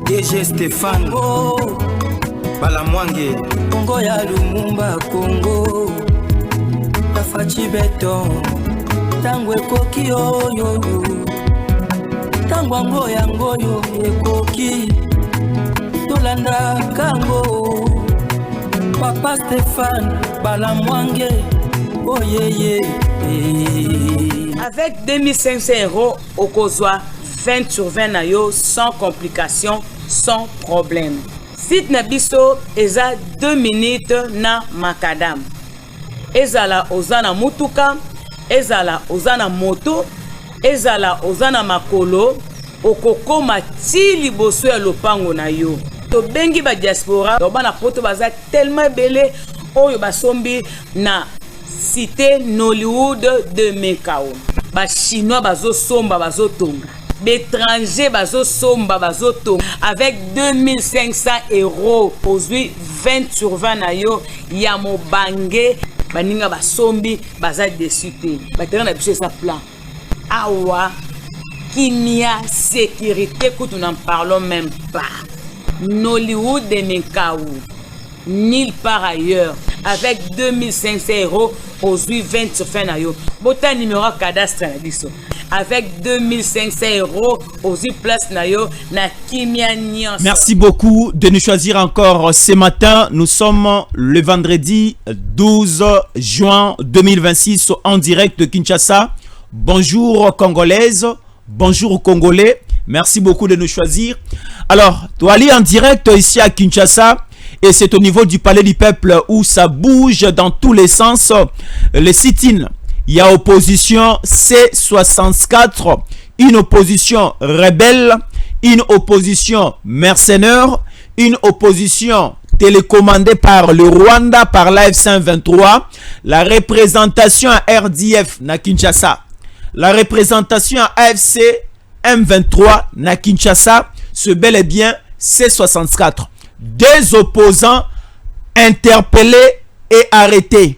DG Stéphane Balamwange Congo ya Lumumba Congo Tafachi Beton Tango ekoki oyo Tango ango yango yo ekoki Tolanda kango Papa Stéphane Balamwange Oh yeah. Avec 2500 € au Kozwa 20 sur 20 na yo sans complication, sans problème. Site Nabiso eza 2 minutes na Makadam. Ezala ozana mutuka, ezala ozana moto, ezala ozana makolo, okoko mati liboso ya lopango na yo. To bengi ba diaspora, to bana poto baza tellement belé oyo basombi na cité Nollywood de Mekao. Ba chinois bazo somba bazo tonga. D'étrangers bazo somba bazo tonga. Avec 2500 € aujourd'hui 20 sur 20 na yo ya mobange baninga basombi baza dessus te. Ba terrain na biso sa plan. Awa kimia sécurité que nous n'en parlons même pas. Nollywood de Mekao. Nulle part ailleurs. Avec 2500 € aujourd'hui 20 sur 20 na yo. Bota numéro cadastre na biso. Avec 2500 € aujourd'hui place na yo na kimia nyons. Merci beaucoup de nous choisir encore ce matin. Nous sommes le vendredi 12 juin 2026 en direct de Kinshasa. Bonjour Congolaises, bonjour Congolais. Merci beaucoup de nous choisir. Alors, tu vas aller en direct ici à Kinshasa. Et c'est au niveau du palais du peuple où ça bouge dans tous les sens. Les sit-in. Il y a opposition C64, une opposition rebelle, une opposition mercenaire, une opposition télécommandée par le Rwanda, par l'AF-123, la représentation à RDF na Kinshasa, la représentation à AFC M23 na Kinshasa, ce bel et bien C64. Deux opposants interpellés et arrêtés.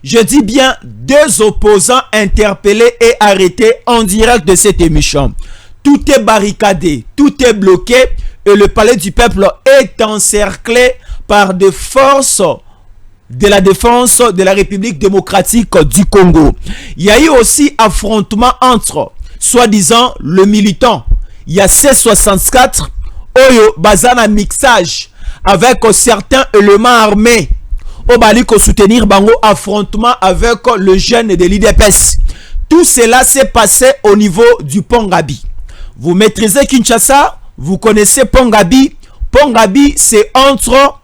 Je dis bien deux opposants interpellés et arrêtés en direct de cette émission. Tout est barricadé, tout est bloqué et le palais du peuple est encerclé par des forces de la défense de la République démocratique du Congo. Il y a eu aussi affrontement entre, soi-disant, le militant. Il y a C64, Oyo Bazana mixage avec certains éléments armés. Obaliko soutenir Bango affrontement avec le jeune de l'IDPS. Tout cela s'est passé au niveau du Pont Gabi. Vous maîtrisez Kinshasa, vous connaissez Pont Gabi. Pont Gabi, c'est entre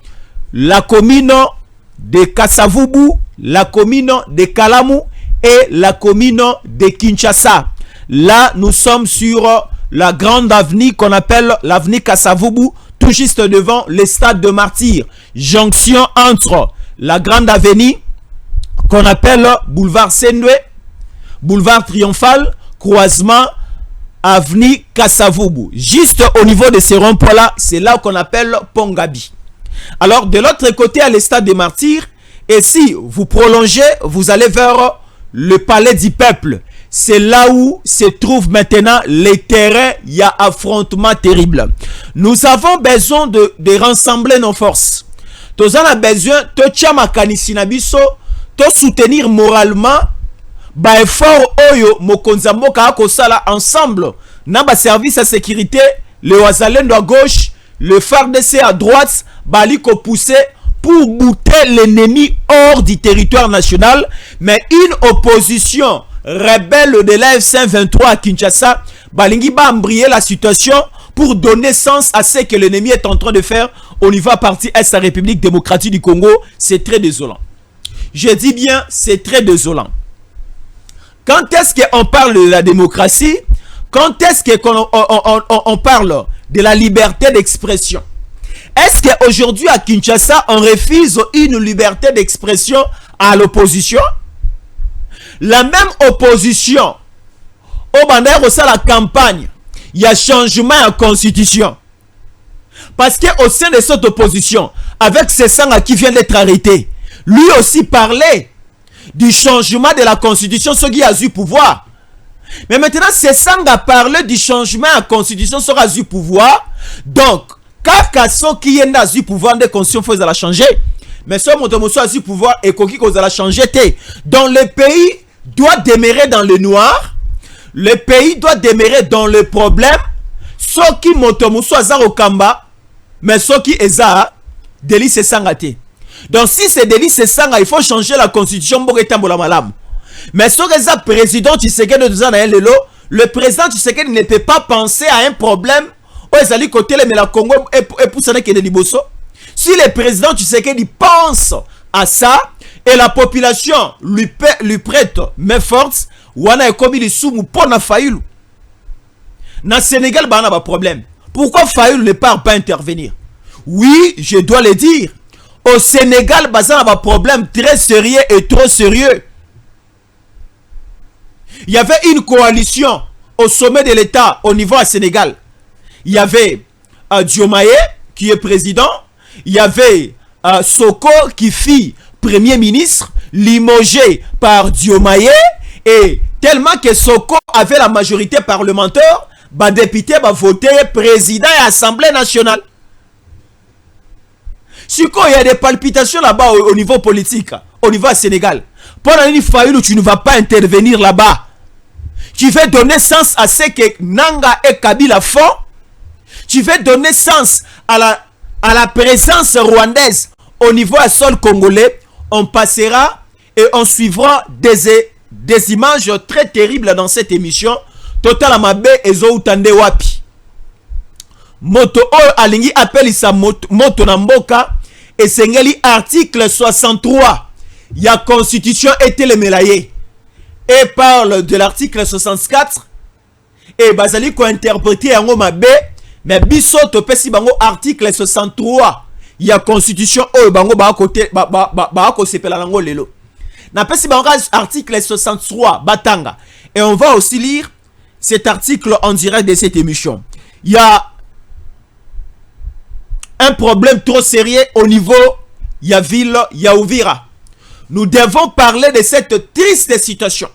la commune de Kasavubu, la commune de Kalamu et la commune de Kinshasa. Là, nous sommes sur la grande avenue qu'on appelle l'avenue Kasavubu, tout juste devant le stade de Martyrs. Jonction entre la grande avenue qu'on appelle boulevard Sendwe, boulevard Triomphal, croisement avenue Kasavubu. Juste au niveau de ces ronds-points-là, c'est là qu'on appelle Pont Gabi. Alors, de l'autre côté, à le stade des Martyrs, et si vous prolongez, vous allez vers le palais du peuple. C'est là où se trouvent maintenant les terrains. Il y a affrontement terrible. Nous avons besoin de rassembler nos forces. Nous avons besoin de soutenir moralement ba effort oyo mokonza mboka akosala ensemble na ba service à sécurité, le Wazalendo à gauche, le FARDC à droite, bali ko pousser pour bouter l'ennemi hors du territoire national, mais une opposition rebelle de l'AF-123 à Kinshasa, balingi ba embrayer la situation pour donner sens à ce que l'ennemi est en train de faire au niveau à partir de la République démocratique du Congo. C'est très désolant. Je dis bien, c'est très désolant. Quand est-ce qu'on parle de la démocratie? Quand est-ce qu'on parle de la liberté d'expression? Est-ce qu'aujourd'hui à Kinshasa, on refuse une liberté d'expression à l'opposition? La même opposition, au bandère aussi la campagne, il y a changement en constitution. Parce qu'au sein de cette opposition, avec ces sangs qui viennent d'être arrêtés, lui aussi parlait du changement de la constitution, ce qui a eu pouvoir. Mais maintenant, c'est sans parler du changement à la constitution, ce qui a eu pouvoir. Donc, kaka soki yenda azui pouvoir de conscience faut la changer. Mais ce moto azui pouvoir et koki ko la changer te. Donc le pays doit demeurer dans le noir. Le pays doit demeurer dans le problème. Soki moto azar au kamba, mais soki eza délit c'est sangate. Donc si c'est délit c'est sanga, il faut changer la constitution pour établir malam. Mais si le président Tshisekedi le président Tshisekedi ne peut pas penser à un problème où ils allaient côté mais la Congo et pour ça que de liboso. Si le président Tshisekedi pense à ça et la population lui prête main forte, wana ekomi li sumu pour na Fayulu. Na Sénégal ba na ba problème. Pourquoi Fayulu ne part pas intervenir? Oui, je dois le dire. Au Sénégal, bah, ça a un problème très sérieux et trop sérieux. Il y avait une coalition au sommet de l'État au niveau du Sénégal. Il y avait Diomaye qui est président. Il y avait Soko qui fit premier ministre, limogé par Diomaye. Et tellement que Soko avait la majorité parlementaire, bah, député va voter président et assemblée nationale. Si il y a des palpitations là-bas au niveau politique, au niveau du Sénégal, pendant une Fayulu, tu ne vas pas intervenir là-bas. Tu veux donner sens à ce que Nanga et Kabila font. Tu veux donner sens à la présence rwandaise au niveau du sol congolais. On passera et on suivra des images très terribles dans cette émission. Total Amabe Ezo Utande Wapi. Moto Alingi appelle sa moto Namboka. Et c'est article 63. Il y a constitution et le melaye. Et parle de l'article 64. Et bazali ko interpréter en mabe. Mais biso to pesi bango article 63. Il y a constitution o bango ba côté ba ko sepela nango lelo. Na pesi bango article 63 batanga. Et on va aussi lire cet article en direct de cette émission. Il y a un problème trop sérieux au niveau ya ville ya Uvira. Nous devons parler de cette triste situation.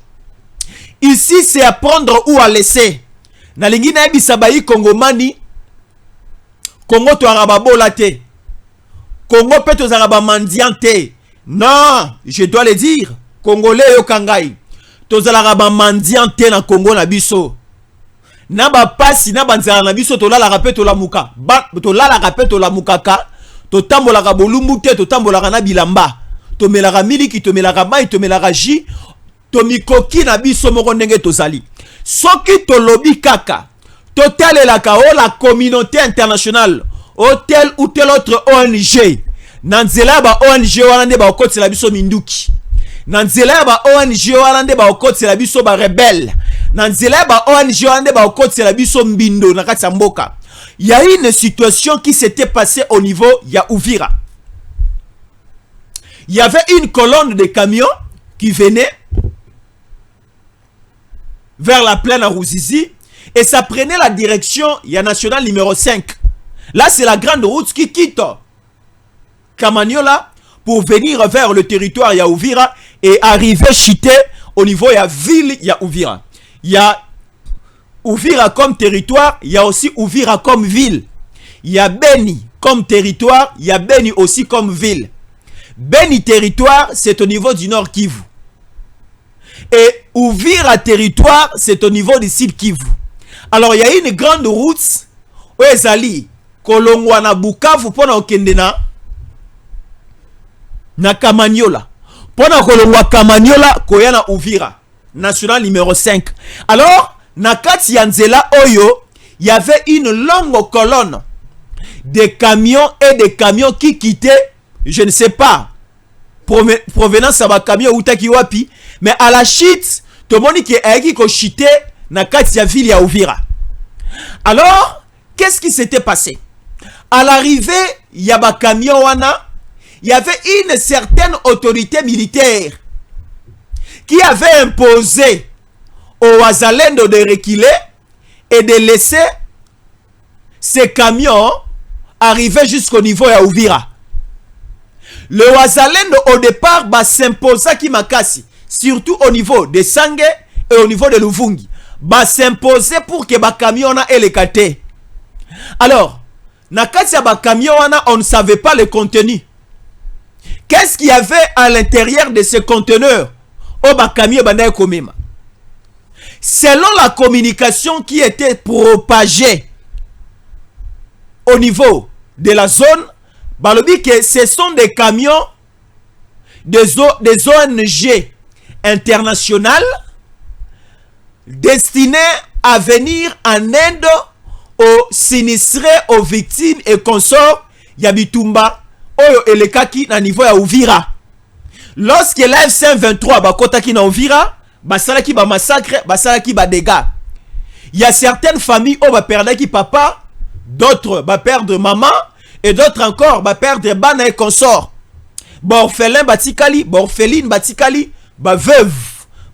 Ici, c'est à prendre ou à laisser. Na lingi na bisabayi Congomani, Congo to arababola te. Congo peut to araba mandiante. Non, je dois le dire. Congolais yo kangai. To araba mandiante na Congo na biso. Na ba pasi na banzala na biso to la rapé to la muka to la rapé to la mukaka to tambola ka bolumbu te to tambola na bilamba to melaka miliki to melaka mai to melaka ji to mikoki na biso moko ndenge to sali soki to lobi kaka to talela ka o la communauté internationale o tel ou tel autre ONG na nzela ba ONG wana nde ba okotela biso minduki na nzela ba ONG wana nde ba okotela biso ba rebelle. Il y a une situation qui s'était passée au niveau ya Uvira. Il y avait une colonne de camions qui venait vers la plaine à Ruzizi et ça prenait la direction ya nationale numéro 5. Là, c'est la grande route qui quitte Kamanyola pour venir vers le territoire ya Uvira et arriver chiter au niveau ya ville ya Uvira. Il y a Uvira comme territoire, il y a aussi Uvira comme ville. Il y a Beni comme territoire, il y a Beni aussi comme ville. Beni territoire, c'est au niveau du nord Kivu. Et Uvira territoire, c'est au niveau du sud Kivu. Alors il y a une grande route où ezali kolongwana Bukavu pona okendena na Kamanyola. Pona kolongwa Kamanyola koyana Uvira. National numéro 5. Alors, nakati yanzela oyo, il y avait une longue colonne de camions et de camions qui quittaient, je ne sais pas, provenance à ma camion ou takiwapi, mais à la chute, tout le monde qui est ko chité nakati ya ville ya Uvira. Alors, qu'est-ce qui s'était passé? À l'arrivée, il y a ba camion wana, il y avait une certaine autorité militaire qui avait imposé aux Wazalendo de reculer et de laisser ces camions arriver jusqu'au niveau ya Uvira. Le Wazalendo au départ s'imposa qui makasi, surtout au niveau de Sange et au niveau de Luvungi, s'imposer pour que ba camion ait les kate. Alors, na kati ya ba camion wana, on ne savait pas le contenu. Qu'est-ce qu'il y avait à l'intérieur de ce conteneur? Oh ba camion banda komema. Selon la communication qui était propagée au niveau de la zone, balobi que ce sont des camions des ONG internationales destinés à venir en aide aux sinistrés, aux victimes et consorts Yabitumba, Oyo Elekaki na niveau ya Uvira. Lorsque l'AFC 23 bakotaki na Uvira, basalaki ba massacre, basalaki ba dégâts. Il y a certaines familles où ba perdaki papa, d'autres ba perdre maman et d'autres encore ba perdre bana et consorts. Ba orphelin batikali, ba orpheline batikali, ba veuve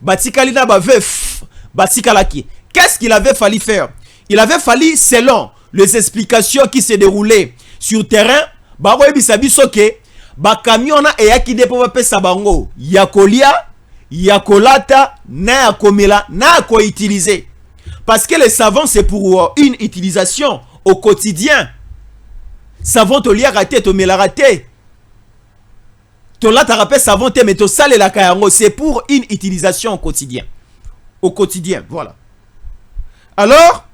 batikali na ba veuf batikalaki. Qu'est-ce qu'il avait fallu faire? Il avait fallu, selon les explications qui se déroulaient sur terrain, ba bisabiso ke ba camion na eyaki depo ba pesa bango ya kolia, ya kolata, na ya komela, na ko utiliser. Parce que les savons c'est pour une utilisation au quotidien. Savon to lia raté to mela raté. To la tarapé savon te meto sale la kayango, c'est pour une utilisation au quotidien. Au quotidien, voilà. Alors,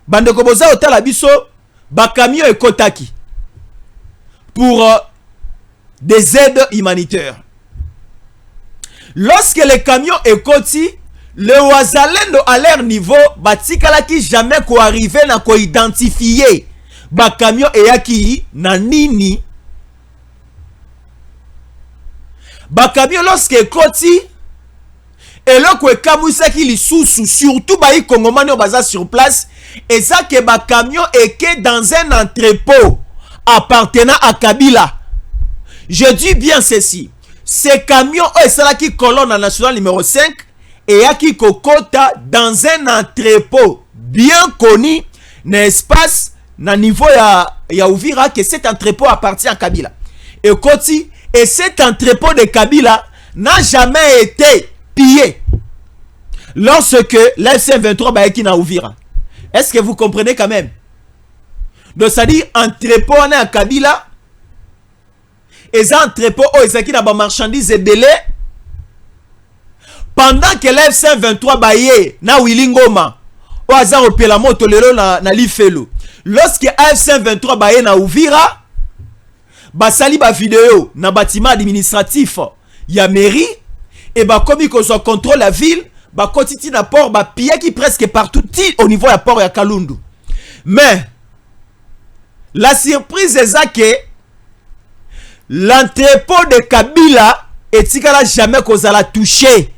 bande koboza otala biso, ba camion ekotaki pour des aides humanitaires. Lorsque les camions ekoti, le wazalendo à leur niveau, batikalaki jamais ko arriver na ko identifier ba camion eyaki na nini. Ba camion lorsque ekoti, eloko ekamwisaki lisusu, surtout bayi kongomani baza sur place, et ça que ba camion eke dans un entrepôt appartenant à Kabila. Je dis bien ceci, ces camions esalaki colonne nationale numéro 5 et yaki kokota dans un entrepôt bien connu na espace na niveau ya Uvira, que cet entrepôt appartient à Kabila. Et koti, et cet entrepôt de Kabila n'a jamais été pillé lorsque l'FC 23 baeki na Uvira. Est-ce que vous comprenez quand même? Donc ça dit entrepôt à Kabila, et ça entrepôt au ezaki na ba marchandises belé, pendant que l'FC 23 baye na Wilingoma o aza opela moto lelo na lifelo. Lorsque AFC 23 baye na Uvira, basali ba vidéo na bâtiment administratif ya mairie, et ba komi ko so contrôle la ville, ba kotiti na port ba pillé qui presque partout au niveau ya port ya Kalundu. Mais la surprise est que l'entrepôt de Kabila etikala jamais kozala touché.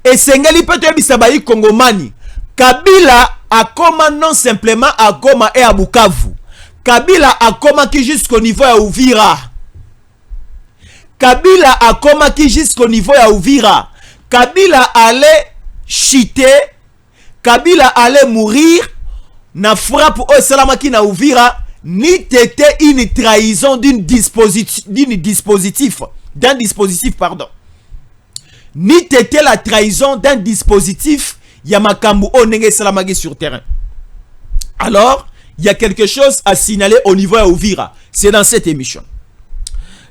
Et sengeli peut ebisa bayi Kongomani, Kabila a koma non simplement à Goma et à Bukavu. Kabila a koma qui jusqu'au niveau ya Uvira. Kabila a koma qui jusqu'au niveau ya Uvira. Kabila allait chiter, Kabila allait mourir na frappe au salamaki na Uvira, ni tete une trahison d'un dispositif, pardon. Ni tete la trahison d'un dispositif Yamakambu Onenge Salamagi sur terrain. Alors, il y a quelque chose à signaler au niveau à Uvira. C'est dans cette émission.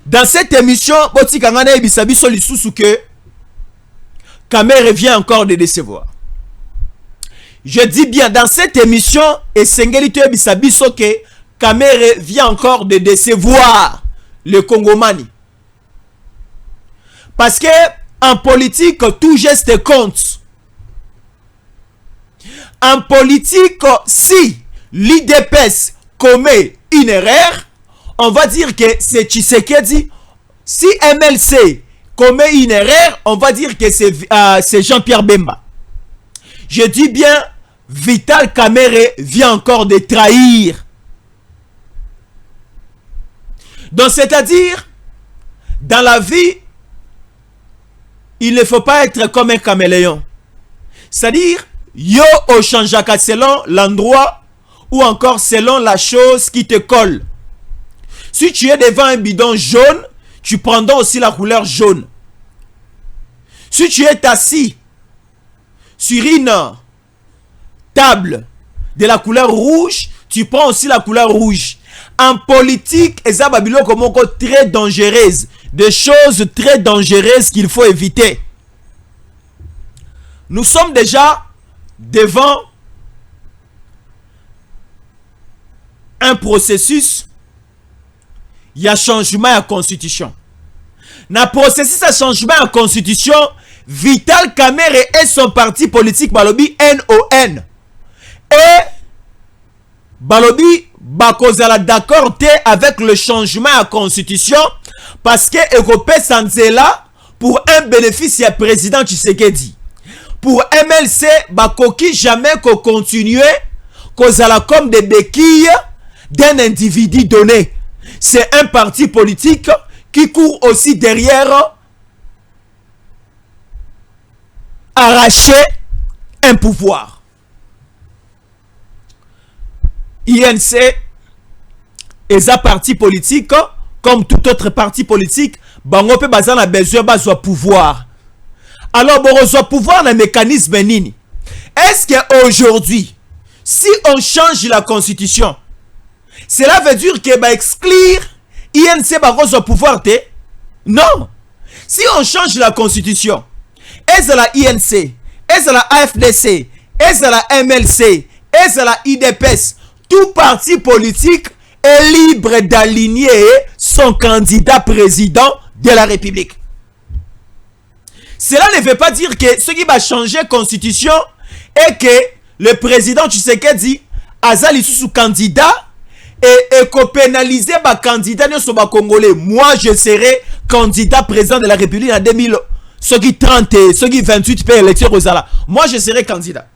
Dans cette émission, Boti Kangana Ebisabiso Lisusu que Kamere vient encore de décevoir. Je dis bien dans cette émission, et Sengelito Ebisabiso que Kamere vient encore de décevoir le Congomani. Parce que en politique, tout geste compte. En politique, si l'IDPS commet une erreur, on va dire que c'est Tshisekedi. Si MLC commet une erreur, on va dire que c'est Jean-Pierre Bemba. Je dis bien, Vital Kamerhe vient encore de trahir. Donc, c'est-à-dire, dans la vie, il ne faut pas être comme un caméléon. C'est-à-dire, yo au changeaka selon l'endroit ou encore selon la chose qui te colle. Si tu es devant un bidon jaune, tu prendras aussi la couleur jaune. Si tu es assis sur une table de la couleur rouge, tu prends aussi la couleur rouge. En politique, eza babiloko moko très dangereuse, des choses très dangereuses qu'il faut éviter. Nous sommes déjà devant un processus, il y a changement à la constitution. Dans le processus de changement à la constitution, Vital Kamerhe et son parti politique Balobi NON. Et Balobi bakozala d'accord avec le changement à la constitution parce que Europe Sanzela pour un bénéfice à président Tshisekedi. Pour MLC, bakoki jamais qu'on continue kozala comme des béquilles d'un individu donné. C'est un parti politique qui court aussi derrière arracher un pouvoir. INC est un parti politique comme tout autre parti politique. Bango pe bazan a besoin de pouvoir. Alors bon reçoit pouvoir le mécanisme nini. Est-ce que aujourd'hui, si on change la constitution, cela veut dire que va exclure INC va reçoit pouvoir te? Non. Si on change la constitution, est-ce la INC, est-ce la AFDC, est-ce la MLC, est-ce la IDPS, tout parti politique est libre d'aligner son candidat président de la République. Cela ne veut pas dire que ce qui va changer la constitution est que le président Tshisekedi azali sous candidat et qu'on pénalise les candidats ne congolais. Moi je serai candidat président de la République en 2000, ceux qui 30 et ceux qui 28 paient l'élection Rosala. Moi je serai candidat.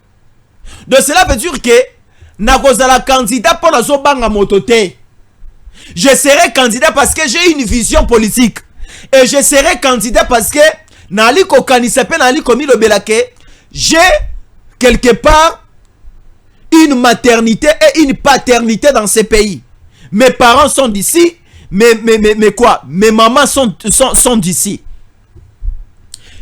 Donc cela veut dire que na Rosala candidat pour la zobanga mototé. Je serai candidat parce que j'ai une vision politique. Et je serai candidat parce que Nali Kokanisepe Nali Komi le Belake, j'ai quelque part une maternité et une paternité dans ces pays. Mes parents sont d'ici, mais quoi? Mes mamans sont d'ici.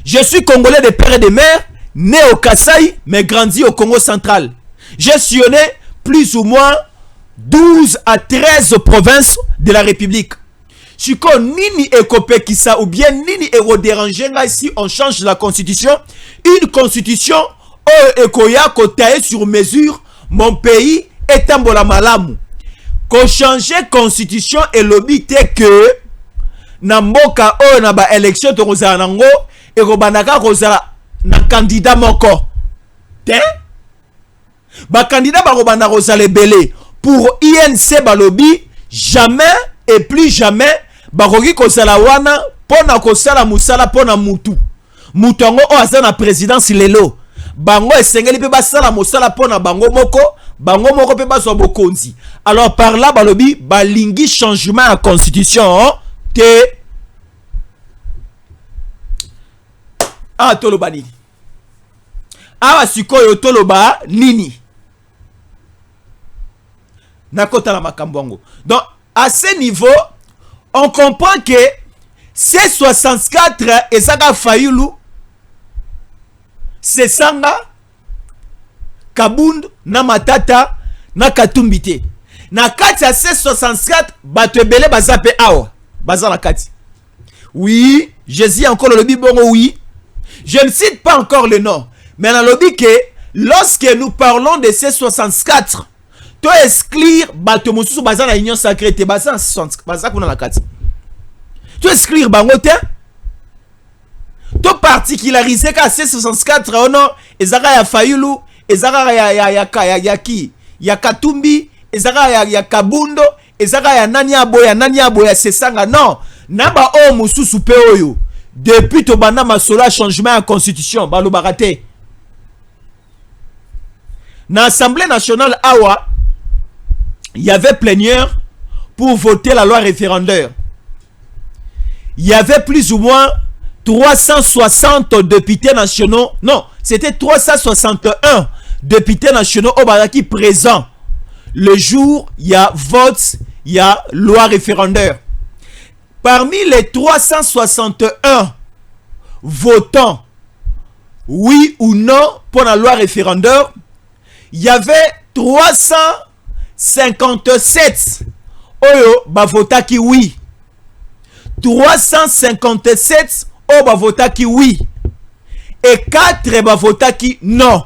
Je suis congolais de père et de mère, né au Kasaï, mais grandi au Congo central. J'ai sillonné plus ou moins 12 à 13 provinces de la République. Si on nini ekopé qui ça ou bien nini ero déranger là si on change la constitution, une constitution ekoya kotae sur mesure mon pays est un bola malamu. Qu'on change constitution et l'obité que na mboka o na ba élection to kozala nango e kobanaka kozala na candidat moko. Te ba candidat ba kobanda kozala belé pour INC balobi jamais et plus jamais bakoki kozala wana pona kosala musala pona mutu mutongo o azana présidence lelo bango esengeli pe basala musala pona bango moko pe baswa bokonzi. Alors par là balobi balingi changement à constitution te toloba nini awa sikoyo toloba nini nakota la makambo. Donc à ce niveau on comprend que ces 64 ezaka Fayulu, c'est Sanga, Kabund, na Matata, na Katumbite. Na kati ya ces 64 batebele bazape awa, baza na kati. Oui, je dis encore le bibongo oui. Je ne cite pas encore le nom, mais dans le lobby que lorsque nous parlons de ces 64 to exclure bato mususu baza na union sacrée te baza na 64 baza kuna la kati. To exclure bango te to particulariser ka C64 ono ezaka ya Fayulu ezaka ya Katumbi ezaka ya Kabundo ezaka ya nani aboya sesanga. Non naba o mususu pe oyo depuis to banda masolo changement à constitution balo barate na Assemblée nationale awa. Il y avait plénière pour voter la loi référendaire. Il y avait plus ou moins 360 députés nationaux. Non, c'était 361 députés nationaux au Baraki présents. Le jour, il y a vote, il y a loi référendaire. Parmi les 361 votants, oui ou non, pour la loi référendaire, il y avait 357 oyo bavotaki oui. 357 oyo bavotaki oui. Et 4 bavotaki non.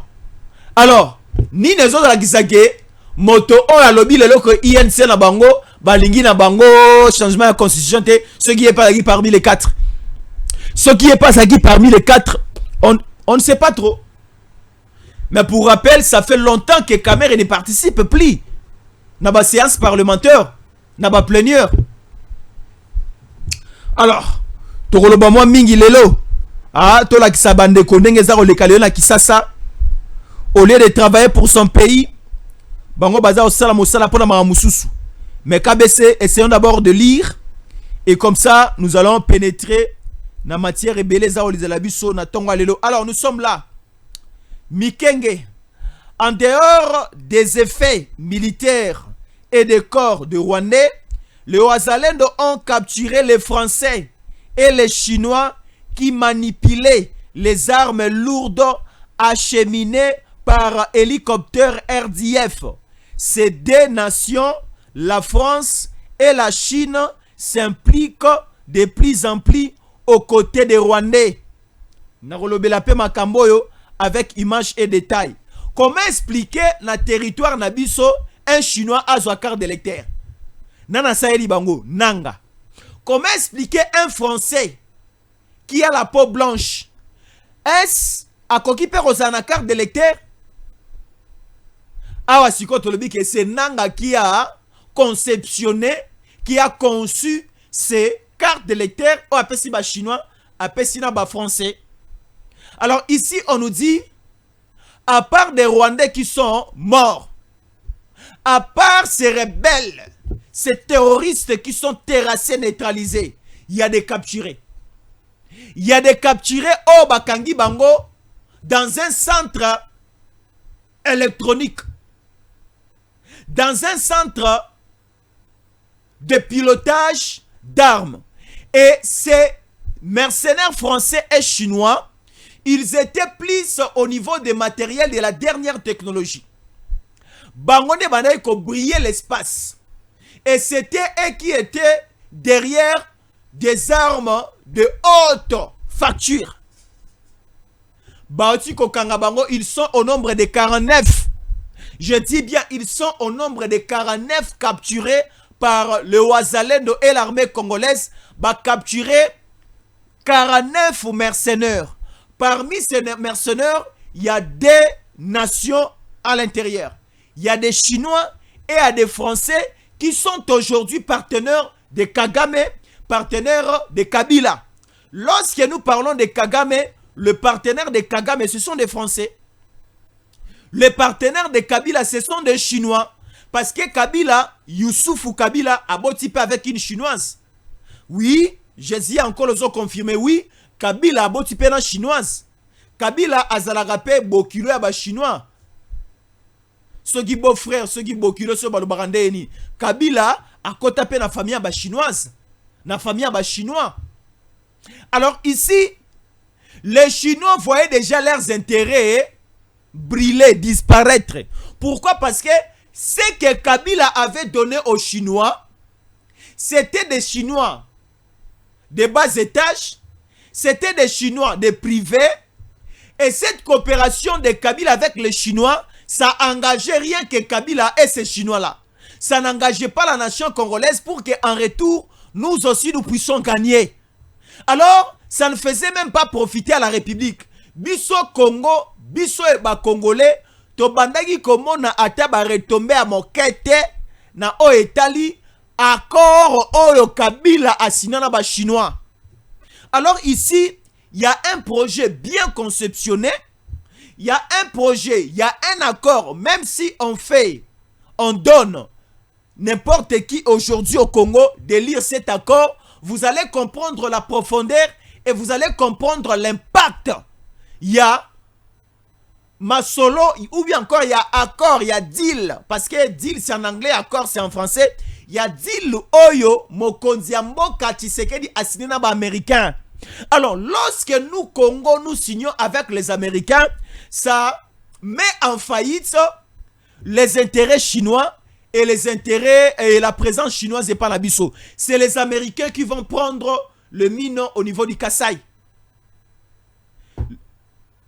Alors, ni les autres lakisake moto oyo alobi lelo que INC na bango balingi na bango changement de constitution te, ce qui est pas parmi les 4. Ce qui est pas parmi les 4, on ne sait pas trop. Mais pour rappel, ça fait longtemps que Kamer ne participe plus dans la séance parlementaire, dans la plénière. Alors, tokoloba moi mingi lelo, to la kisabande kondenge za le kaleo na kisasa, au lieu de travailler pour son pays, bango baza osala mosala pona maramususu. Mais KBC, essayons d'abord de lire et comme ça nous allons pénétrer na matière rebelle za oliza na tonga lelo. Alors nous sommes là. Mikenge, en dehors des effets militaires et des corps de Rwandais, les Wazalendo ont capturé les Français et les Chinois qui manipulaient les armes lourdes acheminées par hélicoptère RDF. Ces deux nations, la France et la Chine, s'impliquent de plus en plus aux côtés des Rwandais. Narolobelape Makamboyo avec images et détails. Comment expliquer na territoire nabiso un Chinois a sa carte d'électeur? Nana Saeli Bango, Nanga. Comment expliquer un Français qui a la peau blanche? Est-ce à Kokipe Rosana carte d'électeur? Awa Siko Tolobi que c'est Nanga qui a conceptionné, qui a conçu ces cartes d'électeur ou appelé si ba chinois, appelé si ba français. Alors ici on nous dit, à part des Rwandais qui sont morts, à part ces rebelles, ces terroristes qui sont terrassés, neutralisés, il y a des capturés. Il y a des capturés au Bakangi Bango dans un centre électronique, dans un centre de pilotage d'armes. Et ces mercenaires français et chinois, ils étaient plus au niveau des matériels de la dernière technologie. Bangonde Banaï ko briller l'espace. Et c'était eux qui étaient derrière des armes de haute facture. Baoti Kokanga Bango, ils sont au nombre de 49. Je dis bien, ils sont au nombre de 49 capturés par le Wazalendo et l'armée congolaise. Ba capturé 49 mercenaires. Parmi ces mercenaires, il y a des nations à l'intérieur. Il y a des Chinois et il y a des Français qui sont aujourd'hui partenaires de Kagame, partenaires de Kabila. Lorsque nous parlons de Kagame, le partenaire de Kagame, ce sont des Français. Les partenaires de Kabila, ce sont des Chinois. Parce que Kabila, Youssoufou Kabila, a botti avec une Chinoise. Oui, je dis encore les autres confirmés, oui, Kabila a botti une Chinoise. Kabila a zalagape bokilo ya ba Chinois. Ceux qui beau frère, ceux qui bokilo, ceux qui barandeni. Kabila a kotapé na famille ba chinoise. Na famille ba chinois. Alors ici, les Chinois voyaient déjà leurs intérêts briller, disparaître. Pourquoi? Parce que ce que Kabila avait donné aux Chinois, c'était des Chinois de bas étage, c'était des Chinois de privé, et cette coopération de Kabila avec les Chinois, ça n'engageait rien que Kabila et ces Chinois-là. Ça n'engageait pas la nation congolaise pour qu'en retour, nous aussi, nous puissions gagner. Alors, ça ne faisait même pas profiter à la République. Biso Congo, biso eba Congolais, to bandaki komona ata ba retomber à mokete na o etali accord oyo Kabila a signé na ba chinois. Alors ici, il y a un projet bien conceptionné, il y a un projet, il y a un accord, même si on donne n'importe qui aujourd'hui au Congo de lire cet accord, vous allez comprendre la profondeur et vous allez comprendre l'impact. Il y a Masolo, ou bien encore il y a accord, il y a deal, parce que deal c'est en anglais, accord c'est en français. Il y a deal oyo mokonzi ya mboka Tshisekedi a signé na ba américain. Alors lorsque nous Congo nous signons avec les Américains, ça met en faillite les intérêts chinois et les intérêts et la présence chinoise et pas la biso. C'est les Américains qui vont prendre le mine au niveau du Kasaï.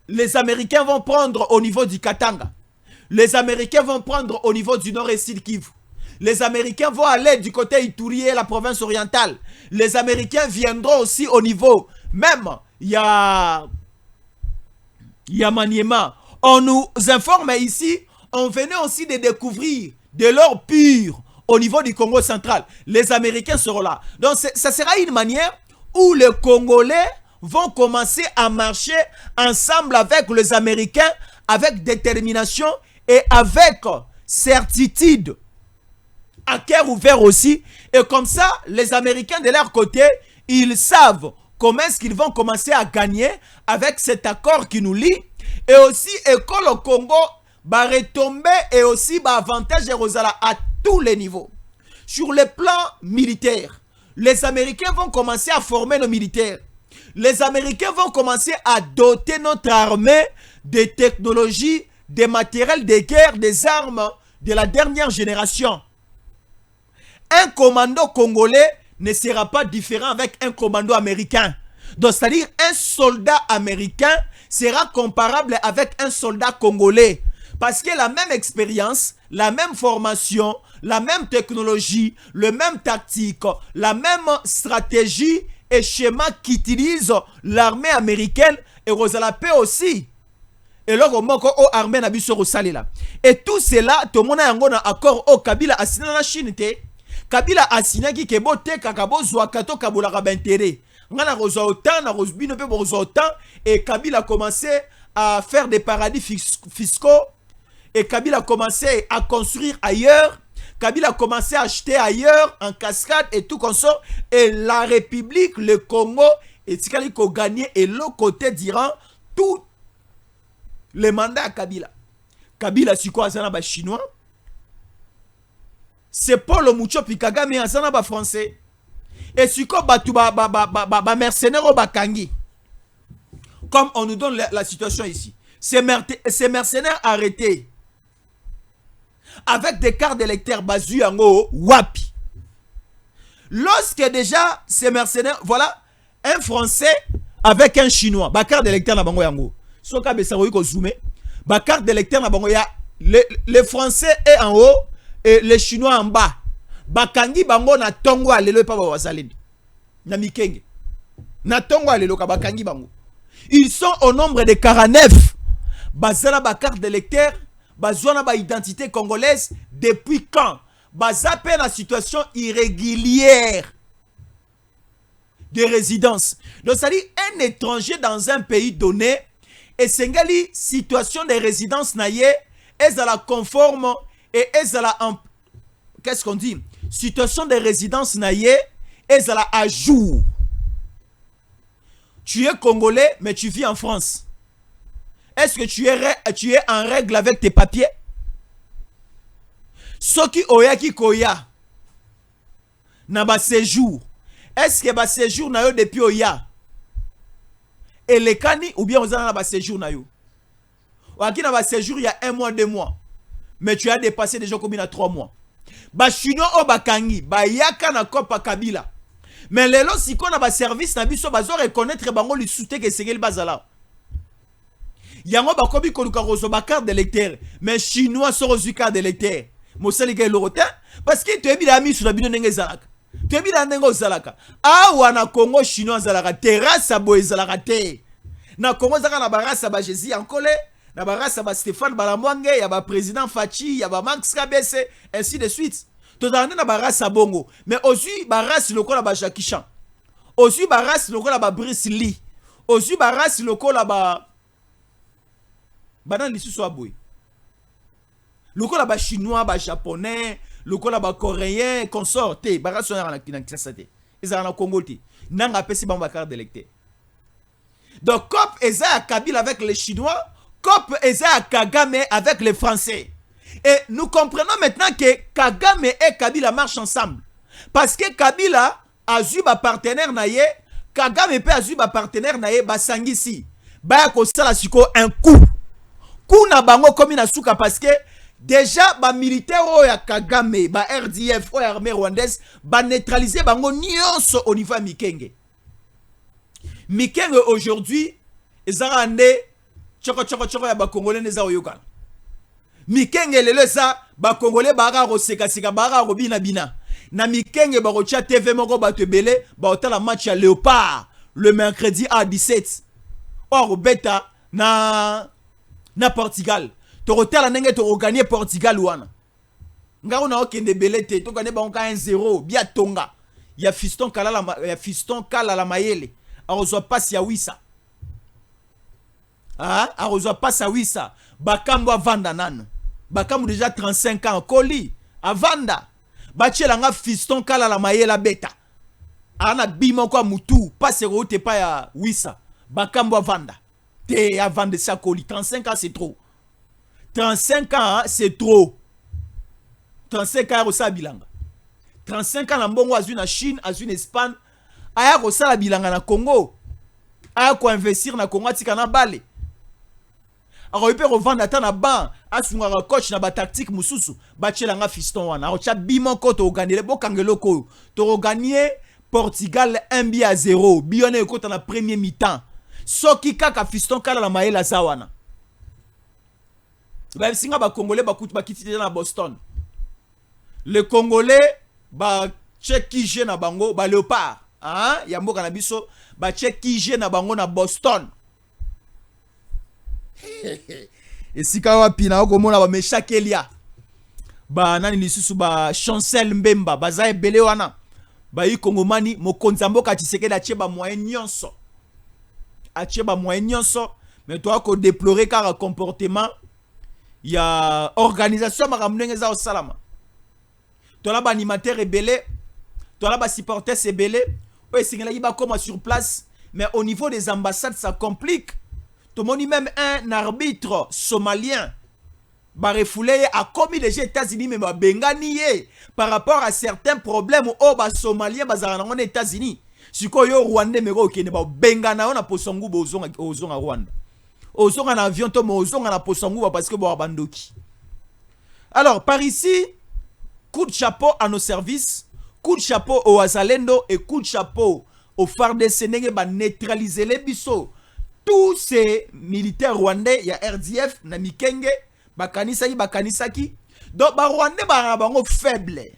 Les Américains vont prendre au niveau du Katanga. Les Américains vont prendre au niveau du nord et sud Kivu. Les Américains vont aller du côté Ituri, la province orientale. Les Américains viendront aussi au niveau, même, il y a Maniema. On nous informe ici, on venait aussi de découvrir de l'or pur au niveau du Congo central. Les Américains seront là. Donc ça sera une manière où les Congolais vont commencer à marcher ensemble avec les Américains, avec détermination et avec certitude, à cœur ouvert aussi. Et comme ça, les Américains de leur côté, ils savent comment est-ce qu'ils vont commencer à gagner avec cet accord qui nous lie. Et aussi, école au Congo va retomber et aussi va avantage Rosala à tous les niveaux. Sur le plan militaire, les Américains vont commencer à former nos militaires. Les Américains vont commencer à doter notre armée des technologies, des matériels de guerre, des armes de la dernière génération. Un commando congolais ne sera pas différent avec un commando américain. Donc, c'est-à-dire un soldat américain sera comparable avec un soldat congolais. Parce que la même expérience, la même formation, la même technologie, le même tactique, la même stratégie et schéma qu'utilise l'armée américaine et Rosalapé aussi. Et là, l'armée n'a pas là. Et tout cela, tout le monde a un accord au Kabila a signé la Chine. Kabila a signé qui est beau, Kakabo, Zouakato, Kaboula Rabintere. Et Kabila a commencé à faire des paradis fiscaux. Et Kabila a commencé à construire ailleurs. Kabila a commencé à acheter ailleurs en cascade et tout comme ça. Et la République, le Congo, et Tikali a gagné et l'autre côté d'Iran, tout les mandats à Kabila. Kabila, c'est quoi, ça chinois? C'est Paul Mucho Pikagame, mais ça n'a français. Et c'est quoi, mercenaires au Bakangi? Comme on nous donne la situation ici. Ces mercenaires arrêtés avec des cartes d'électeurs basu yango wapi. Lorsque déjà ces mercenaires, voilà, un Français avec un Chinois, ba carte d'électeur na bango yango. Soka besaroyi ko zoomer, ba carte d'électeur na bango ya les Français est en haut et les Chinois en bas. Bakangi bango na tongo alelo pa ba wazalendo. Na mikenge. Na tongo alelo ka bakangi bango. Ils sont au nombre de 49. Bazana ba carte d'électeur, bazana ba identité congolaise depuis quand? Bazape la situation irrégulière de résidence. Donc ça dit un étranger dans un pays donné et sengali situation de résidence naie est à la conforme et est à la qu'est-ce qu'on dit? Situation de résidence naie est à la à jour. Tu es congolais mais tu vis en France. Est-ce que tu es en règle avec tes papiers? Soki oyaki koya na ba séjour. Est-ce que ba séjour na yo depuis oya? Et les kani ou bien on a ba séjour na yo? Waki na ba séjour il y a 1 mois, 2 mois. Mais tu as dépassé déjà combien à 3 mois. Ba chinois o bakangi, ba yaka na kopa Kabila. Mais les lots si qu'on a ba service na biso bazo reconnaître bango li soute que c'est bazala. Yango ba kobi ko luka rozo ba carte d'électeur, mais chinois so rozu carte d'électeur. Mosali ke lorotin parce que tu es bien mis sur la bino ndenge zalaka. Tu es bien ndenge zalaka. Awa na Congo chinois zalaka terrasse boy zalaka te. Na Congo zalaka na barasa ba Jésus Ankole, na barasa ba Stéphane Balamwange, ya ba président Fachi, ya ba Max Kabese, ainsi de suite. To zalaka na barasa bongo, mais aussi barasa lokola ba Jackie Chan. Aussi barasa lokola ba Bruce Lee. Aussi barasa lokola ba banan lisusu aboy. Lokola ba chinois, ba japonais, lokola ba coréen, consorté, ba rasona na kinakisate. Ezala na Congo te. Nanga pesi ba carte d'électeur. Donc COP eza à Kabila avec les chinois, COP eza à Kagame avec les français. Et nous comprenons maintenant que Kagame et Kabila marchent ensemble. Parce que Kabila a eu ba partenaire naye, Kagame pe a eu ba partenaire naye ba sangisi. Ba ko sala siko un coup. Kuna bango komi na suka parce que déjà ba militaire oya Kagame ba RDF oya armée rwandaise ba neutraliser bango nyonso au niveau Mikenge. Mikenge aujourd'hui ezara nde choko ya ba congolais neza oyokana. Mikenge lelo za ba congolais ba ko seka ba ko bina na Mikenge ba ko tia TV moko ba te belé ba otala match ya Léopard le mercredi à 17 or beta na Portugal. Torotala nenge to gagner Portugal wana. Ngaro na okende belete to gagner bango 1-0 bia tonga. Ya fiston kala la mayele. Arozwa passe ya wisa. Ah, arozwa passe ya wisa. Bakambo avanda nano. Bakambo déjà 35 ans koli avanda. Bachela nga fiston kala la mayele beta. Ana bima kwa mutu passe route pa ya wisa. Bakambo avanda. Te avanda sa koli 35 ans c'est trop. 35 ans, c'est trop. 35 ans, c'est bilanga. 35 ans, mbongo azui na Chine, azui na Espagne. Aya ko sala bilanga na Congo. Aya ko investir na Congo tika na bale. Alors il peut revendre ata na ban, asunga ka coach na ba tactique mususu, ba tchelanga fiston wana. Alors cha bimon ko to gagner bo kangelo ko. To gagner Portugal 1-0. Bione ko na premier mi-temps. Soki kaka fiston kala la maela zawana. Ba singa ba congolais ba kiti na Boston. Le congolais ba check na bango ba Léopard. Hein? Ya mboka na biso ba check na bango na Boston. Esika wapi na okomona ba meshakelia. Ba nani lisusu ba Chancel Mbemba baza ebele wana. Ba yi kongomani mokonza mboka Tshisekedi atie ba moyen nyonso. Atie ba moyen nyonso mais toi ko déplorer car comportement ya organisation makamnenge za salama. Tola ba animateur rebelle, tola ba supporters rebelle, o esingela yi ba koma sur place, mais au niveau des ambassades ça complique. Tout monde même un arbitre somalien ba refoulé a commis les États-Unis mais ba bengani par rapport à certains problèmes au ba somalien bazana ngone États-Unis. Siko yo Rwanda meko okene ba bengana ona posongu bozonga Rwanda. Ozonga na avion to mo ozonga na posongu parce que bo bandoki. Alors par ici, coup de chapeau à nos services, coup de chapeau au Azalendo et coup de chapeau au FARDC nenge ba neutraliser les biso. Tous ces militaires rwandais, il y a RDF, na Mikenge, bakanisaki. Donc ba Rwandais ba bango faible.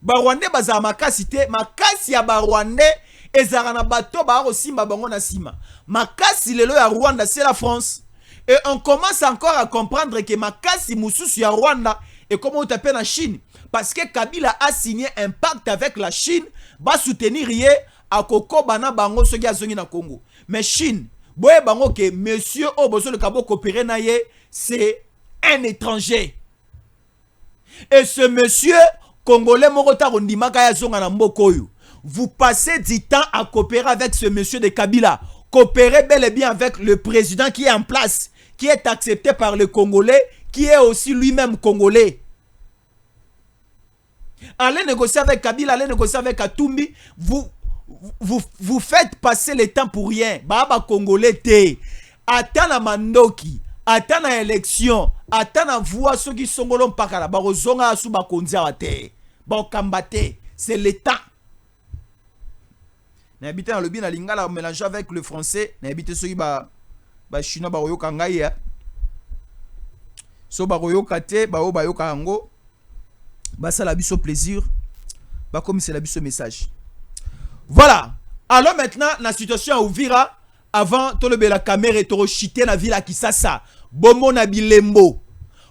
Ba Rwandais ba za makasi te, makasi ya ba Rwandais ezara na bato ba osimba bango na sima. Makasi lelo ya Rwanda c'est la France. Et on commence encore à comprendre que makasi mususu ya Rwanda et comment on t'appelle en Chine. Parce que Kabila a signé un pacte avec la Chine, va soutenir à Koko Bana Bango ce qui na Congo. Mais Chine, boye bango que monsieur Obozo le Kabo coopérer na ye, c'est un étranger. Et ce monsieur congolais Morota Rondimaka ya zonga na Mbokoyo. Vous passez du temps à coopérer avec ce monsieur de Kabila. Coopérez bel et bien avec le président qui est en place, qui est accepté par le Congolais, qui est aussi lui-même Congolais. Allez négocier avec Kabila, allez négocier avec Katumbi, vous faites passer le temps pour rien. Baba Congolais te. Attends la mandoki, attends la élection, attends la voix ceux qui sont golons pakala, barozonga asu bakonzia te. Ba kambate, c'est le temps. N'habite dans le bien à lingala mélanger avec le français, n'habite ceux qui ba chinois ba royo kangai. So ba royo kate, ba o ba yo kango. Bah ça la biso plaisir, bah comme c'est la biso message. Voilà. Alors maintenant la situation à Uvira, avant tout le la caméra et toro chité na ville à Kisasa, bomo na bilembo,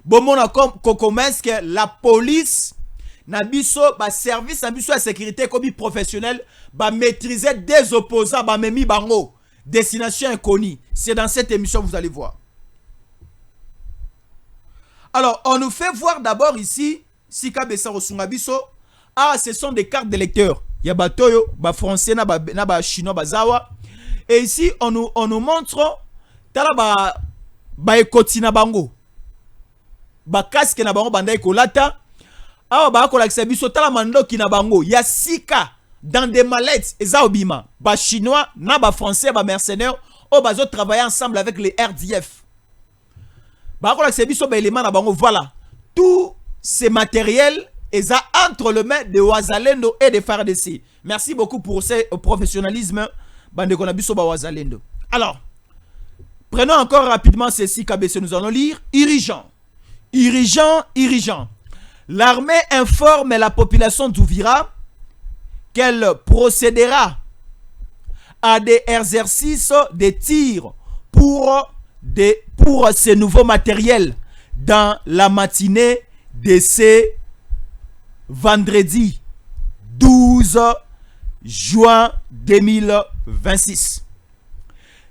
bomo na commence que la police na biso ba service na biso à sécurité comme professionnel ba maîtriser des opposants ba memi bango, destination inconnue. C'est dans cette émission vous allez voir. Alors on nous fait voir d'abord ici. Sika besa rosungabiso, ah ce sont des cartes de lecteur. Ya batoyo, ba français na ba chinois bazawa. Et ici on nous montre tala ba ekoti na bango. Ba casque na bango banda ekolata. Ah ba ko lakisa biso tala mandoki na bango. Ya sika dans des mallettes eza obima. Ba chinois na ba français ba mercenaires o bazo travailler ensemble avec les RDF. Ba ko lakisa biso ba élément na bango voilà. Tous ces matériels sont entre les mains de Wazalendo et de FARDC. Merci beaucoup pour ce professionnalisme. Alors, prenons encore rapidement ceci KBC, nous allons lire. Irrigeant. L'armée informe la population d'Ouvira qu'elle procédera à des exercices de tir pour ces nouveaux matériels dans la matinée de ce vendredi 12 juin 2026.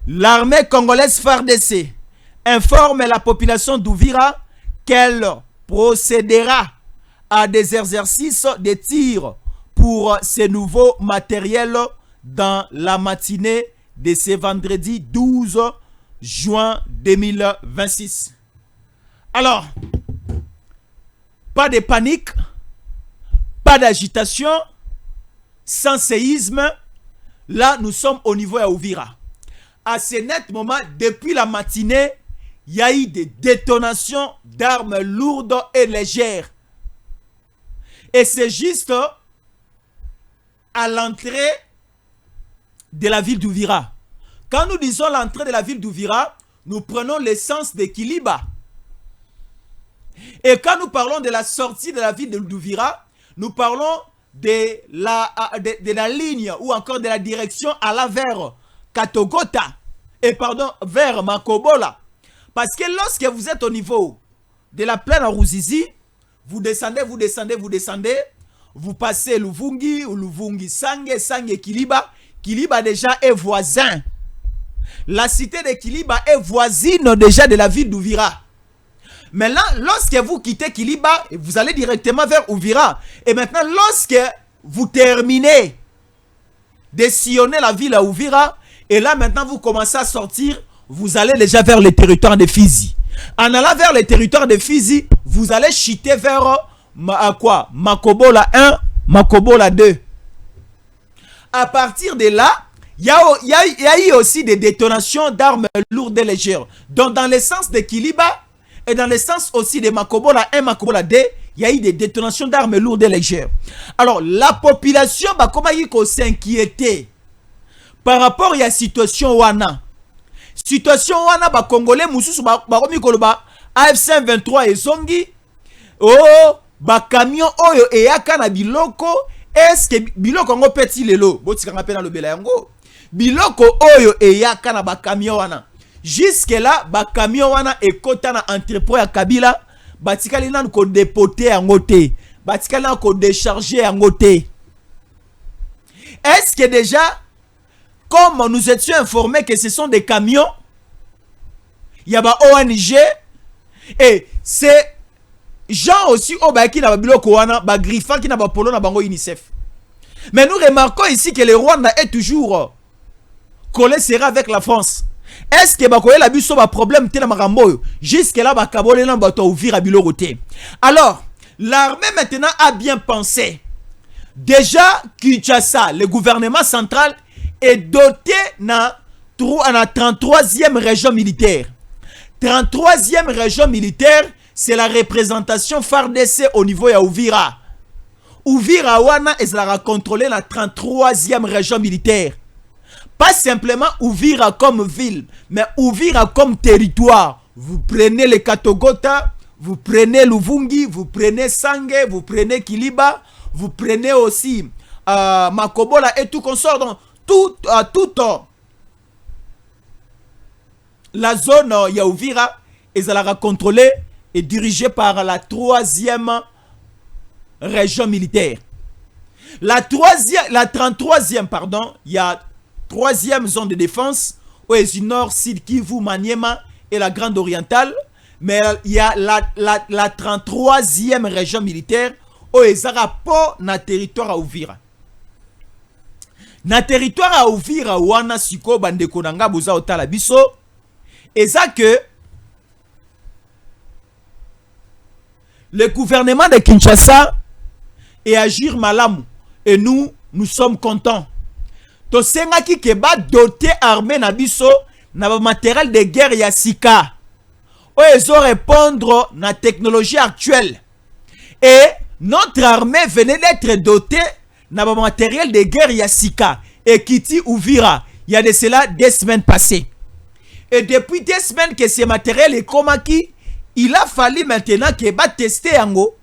L'armée congolaise FARDC informe la population d'Ouvira qu'elle procédera à des exercices de tir pour ces nouveaux matériels dans la matinée de ce vendredi 12 juin 2026. Alors, pas de panique, pas d'agitation, sans séisme. Là, nous sommes au niveau à Ouvira. À ce net moment, depuis la matinée, il y a eu des détonations d'armes lourdes et légères. Et c'est juste à l'entrée de la ville d'Ouvira. Quand nous disons l'entrée de la ville d'Ouvira, nous prenons l'essence de Kiliba. Et quand nous parlons de la sortie de la ville d'Ouvira, nous parlons de la ligne ou encore de la direction allant vers Katogota et vers Makobola. Parce que lorsque vous êtes au niveau de la plaine en Ruzizi, vous descendez, vous passez Luvungi ou Luvungi Sange Kiliba. Kiliba déjà est voisin. La cité de Kiliba est voisine déjà de la ville d'Ouvira. Maintenant, lorsque vous quittez Kiliba, vous allez directement vers Ouvira. Et maintenant, lorsque vous terminez de sillonner la ville à Ouvira, et là maintenant vous commencez à sortir, vous allez déjà vers le territoire de Fizi. En allant vers le territoire de Fizi, vous allez chuter vers Makobola 1, Makobola 2. À partir de là, il y a eu aussi des détonations d'armes lourdes et légères. Donc dans le sens de Kiliba et dans le sens aussi de Makobola 1, Makobola 2, il y a eu des détonations d'armes lourdes et légères. Alors la population va comment s'inquiéter par rapport à la situation wana. Situation wana ba Congolais mususu ba komikoloba AFC 23 et Zongi. Oh ba camion oyo eyaka na biloko. Est-ce que biloko ngo petit lelo botika ngape na lobela yango. Biloko oyo eyaka na ba camion wana. Jusque là ba camion wana ekota na entrepôt ya Kabila, batikali na ko dépoter yango te. Batikali na ko décharger yango te. Est-ce que déjà, comme nous étions informés que ce sont des camions, il y a des ONG, et c'est gens aussi qui n'ont pas griffant, qui n'ont pas polo, na bango UNICEF. Mais nous remarquons ici que le Rwanda est toujours collé serré avec la France. Est-ce que la biso ba problème te na makambo jusque là ba kabole na bato ouvrir à biloko te. Alors, l'armée maintenant a bien pensé. Déjà, Kinshasa, le gouvernement central est doté na 33e région militaire. 33e région militaire, c'est la représentation FARDC au niveau ya Ouvira. Ouvira wana ezala contrôler la 33e région militaire. Pas simplement Ouvira comme ville, mais Ouvira comme territoire. Vous prenez les Katogota, vous prenez Luvungi, vous prenez Sange, vous prenez Kiliba, vous prenez aussi Makobola et tout consort. Donc, toute la zone Yaouvira est contrôlée et dirigée par la 3e région militaire. La 33e, pardon, il y a 3e zone de défense, où est le nord, Sud Kivu, Maniema et la Grande Orientale. Mais il y a la 33e région militaire, où est le territoire à Ouvira. Na territoire à Ouvira, wana siko bandeko nanga boza otala biso, et ça que le gouvernement de Kinshasa et agir malamu, et nous sommes contents. To senga ki keba doté armée na biso na matériel de guerre ya sika. ils ont répondre à la technologie actuelle. Et notre armée venait d'être dotée d'un matériel de guerre Yassika et Kiti Ouvira. Il y a de cela 2 semaines passées. Et depuis 2 semaines que ce matériel est comme qui, il a fallu maintenant que va tester yango.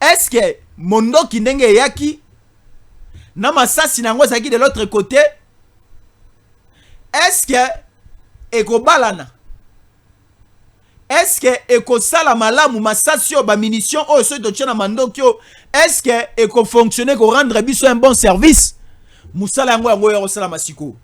Est-ce que mondo ki ndenge yaki na masasi nango zaki de l'autre côté? Est-ce que eko balana? Est-ce que eko sala malamu masasi yo ba munition o so to tchana mandoki yo? Est-ce que eko fonctionner ko rendre biso un bon service? Musala yango yango yo sala masiko.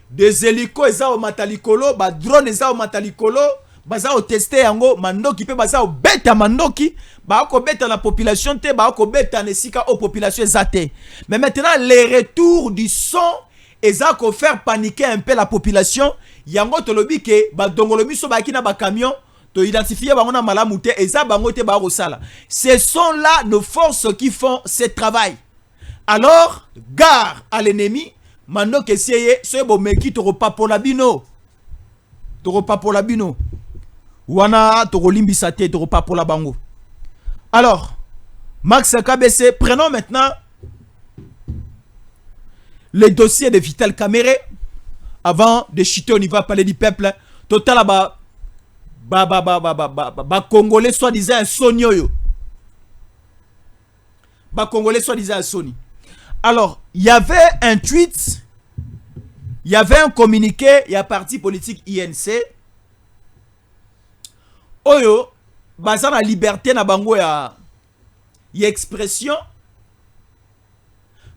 Des hélicos eza o matalikolo, ba drone eza o matalikolo, baza o tester yango mandoki pe baza o beta mandoki, ba ko beta la population te, ba ko beta nesika o population zate. Mais maintenant les retours du son eza ko faire paniquer un peu la population. Yango to lobi ke ba dongolo biso ba kina ba camion to identifier bango na malamu te eza bango te ba ko sala. Ce sont là nos forces qui font ce travail. Alors gare à l'ennemi. Mando que c'est bon meki to repapola bino. To repapola bino. Wana to limbisa te to repapola bango. Alors, Max KBC, prenons maintenant le dossier de Vital Kamerhe avant de chuter au niveau palais du peuple. Total Congolais soi-disant un sonio yo. Congolais soi-disant un soni. Alors, il y avait un tweet, il y avait un communiqué, il y a parti politique INC. Oyo, basant la liberté na bango ya expression.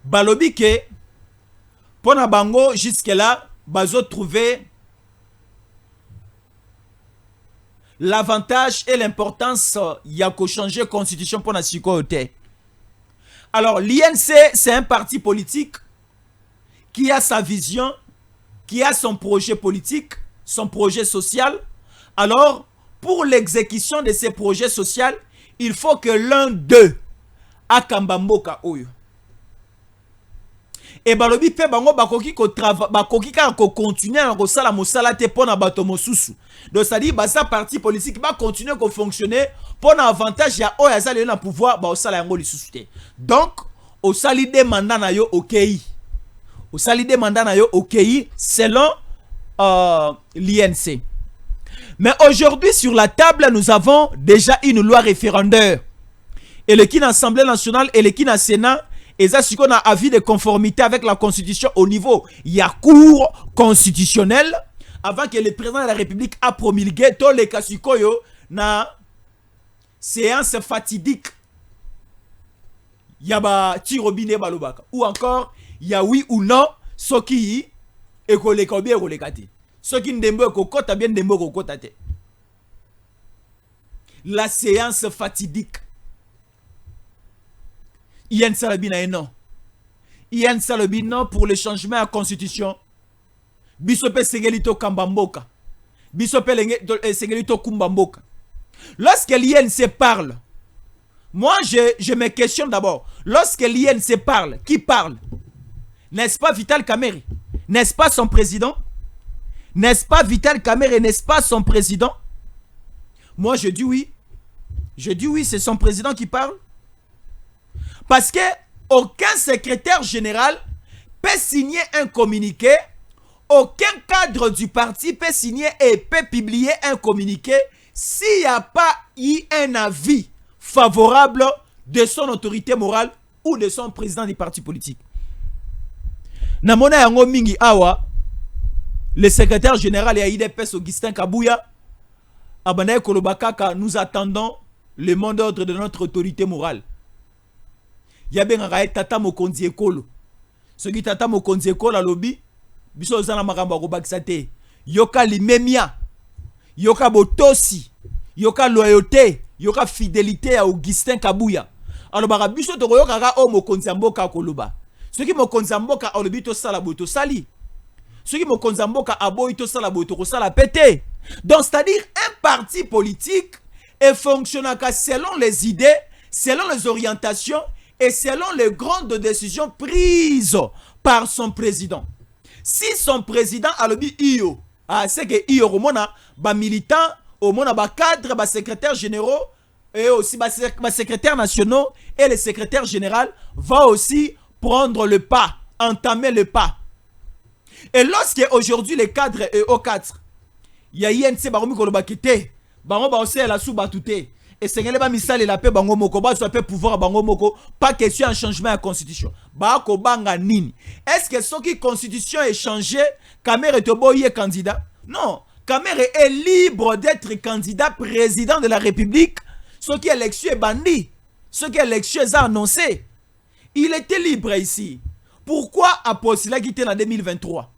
Balobi ke, pour na bango jusque là, bazo trouver l'avantage et l'importance ya ko changer constitution pour na sikoyote. Alors, l'INC, c'est un parti politique qui a sa vision, qui a son projet politique, son projet social. Alors, pour l'exécution de ces projets sociaux, il faut que l'un d'eux a Kambamboka Oyo. Et balobi pe bango bakoki ko travailler, bakoki ka ko continuer à ko sala mosala te pona bato mosusu. Donc ça dit ba sa parti politique va continuer à fonctionner pour un avantage ya oya za le na pouvoir ba osala yango lisusu te. Donc au sali de mandat na yo OKI. Au sali de mandat na yo OKI selon l'INC. Mais aujourd'hui sur la table nous avons déjà une loi référendaire. Et le kin Assemblée nationale et le kin Sénat. Et ça, c'est qu'on a avis de conformité avec la Constitution au niveau, il y a cour constitutionnelle avant que le président de la République a promulgué tous les cas na séance fatidique. Il y a ba tirobine balobaka ou encore il y a oui ou non ce qui est collé comme bien collé kati. Ce qui ndembo kokota bien ndembo kokota te. La séance fatidique. Yann Salabina non. Yann Salabina pour le changement à la constitution. Bisope Segelito Kambamboka. Bisope Segelito Kumbamboka. Lorsque l'INC parle, moi je me questionne d'abord. Lorsque l'INC parle, qui parle? N'est-ce pas Vital Kamerhe? N'est-ce pas son président? N'est-ce pas Vital Kamerhe? N'est-ce pas son président? Moi je dis oui. Je dis oui, c'est son président qui parle. Parce que aucun secrétaire général peut signer un communiqué, aucun cadre du parti peut signer et peut publier un communiqué s'il n'y a pas eu un avis favorable de son autorité morale ou de son président du parti politique. Namona yango mingi awa, le secrétaire général et IDPS Augustin Kabouya, Abanaye Kolobakaka, nous attendons le mot d'ordre de notre autorité morale. Yabe ngaka tata mokonzi ekolo. Soki tata mokonzi ekolo alobi biso zana makambo ko bakisa te. Yoka limemia. Yoka botosi. Yoka loyauté, yoka fidélité à Augustin Kabouya. Alors baka biso to yoka ka o mokonzi mboka koloba. Soki mokonzi mboka alobi to sala boto sali. Soki mokonzi mboka aboyi to sala boto ko sala pété. Donc c'est-à-dire un parti politique et fonctionne selon les idées, selon les orientations et selon les grandes décisions prises par son président. Si son président a le dit Iyo, c'est que Iyo Romona, ba militant au moins ba cadre, ba secrétaires généraux et aussi ba secrétaires nationaux et le secrétaire général va aussi prendre le pas, entamer le pas. Et lorsque aujourd'hui les cadres est au 4, il y a INC baromi kolobakite, bango ba aussi la sous batouté. Et c'est que misali la paix bango moko ba so pouvoir bango moko pas question un changement à constitution. Ba ko banga nini. Est-ce que ce qui constitution est changé, Kamere te boye candidat? Non, Kamere est libre d'être candidat président de la République. Ce qui élection est bandit, ce qui élection est annoncé. Il était libre ici. Pourquoi a postulé quitter en 2023?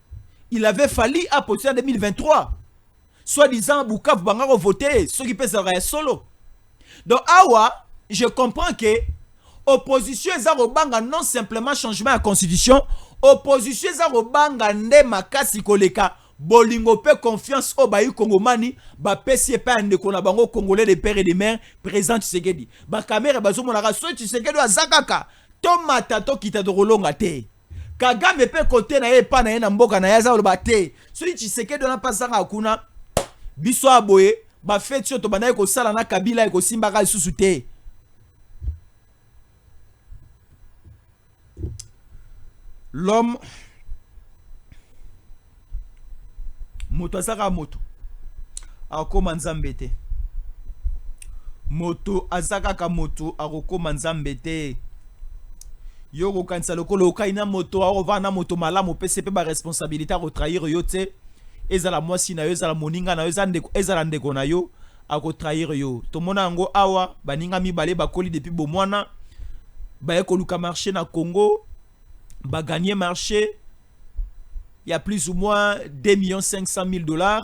Il avait fallu à postuler en 2023. Soit-disant Bukavu bangaro voter, ceux qui peuvent être solo. Donc, awa, je comprends que opposition est à non simplement changement à la constitution, opposition est à ne makasi koleka, bolingo pe confiance au bayu kongomani, ba pesi pa ndeko na bango congolais de père et de mère, président Tshisekedi. Ba kamera bazo monaka so Tshisekedi azakaka, tomata to kita de rolonga te. Kagame pe côté na ye pa na ye na mboka na yaza oloba te. So Tshisekedi na pasanga kuna, biso aboye, ba fait sur to banaye ko sala na Kabila ko simbaka lisusu te. L'homme moto azaka moto akoma nzambe te. Moto azaka ka moto akoma nzambe te. Yoko kanisa lokolo kaina moto arova na moto malamu PCP ba responsabilité à trahir yo te. Ezala mwasi na yo, ezala moninga na yo, ezala ndeko na yo, ako trahir yo. Tomona yango awa, baninga mibale bakoli depuis bomwana, baye koluka marché na Congo, ba gagner marché, il y a plus ou moins 2 500 000 $.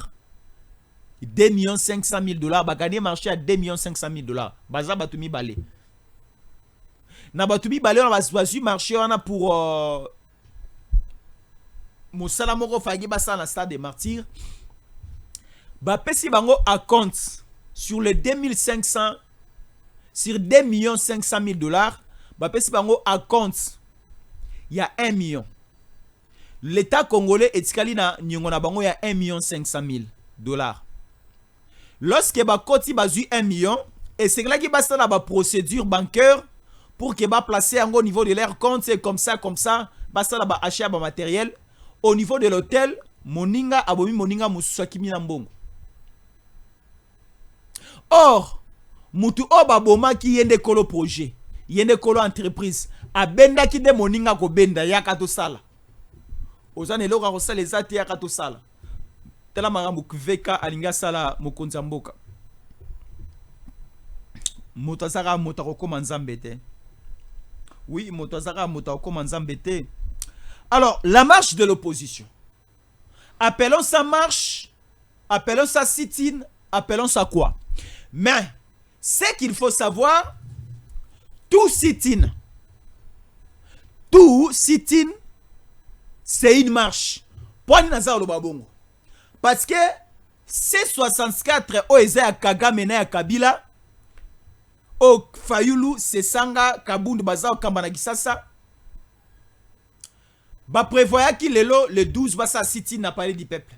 2 500 000 $, ba gagner marché à 2 500 000 $. Baza batu mibale. Na batu mibale, on va marché on a pour... Moussala moko fagi basa na stade des martyrs. Ba pesi bango à compte sur les 2500 sur 2 500 000 $. Ba pesi bango à compte. Il y a 1 million. L'État congolais etikali na nyongo na bango ya 1 500 000 $. Lorsque ba koti bazu 1 million et c'est là qui basa na ba procédure bancaire pour que ba placer en au niveau de leur compte, c'est comme ça basa na ba achat ba matériel. Au niveau de l'hôtel, moninga abomi moninga mususa kimi na mbongo. Or, mutu oba boma ki yende kolo projet, yende kolo entreprise, abenda ki de moninga ko benda yaka to sala. Ozane loka ko sala ezati yaka to sala. Tela marambu kuveka alinga sala mokonza mboka. Mutu azaka mutu ko nzambe te. Oui, mutu azaka mutu ko nzambe te. Alors, la marche de l'opposition. Appelons ça marche, appelons ça sit-in, appelons ça quoi? Mais, ce qu'il faut savoir, tout sit-in, c'est une marche. Parce que ces 64 OEZ Kagame na Kabila, au Fayulu, Sesanga, Kabundu, Bazao, Kambana Gisasa, ba prévoya qu'il le 12 va sa city n'a pas du peuple.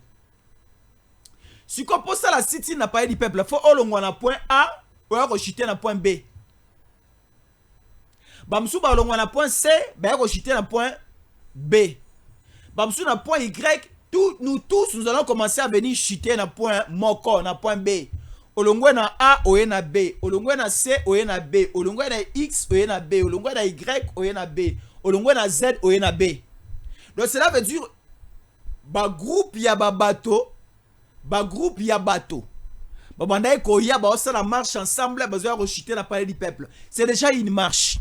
Si on pose ça la city n'a pas du peuple, faut olongwa na point A ou rechuter na point B. Bamsou ba olongwa na point C, ba rechuter na point B. Bamsou na point Y, nous tous nous allons commencer à venir chuter na point moko na point B. Olongwa na A ou na B, olongwa na C ou na B, olongwa na X ou na B, olongwa na Y ou na B, olongwa na Z ou na B. Donc cela veut dire ba groupe ya ba bateau, ba groupe ya bateau. Ba banda ko ya ba ça la marche ensemble, ba zo rechuter la palais du peuple. C'est déjà une marche.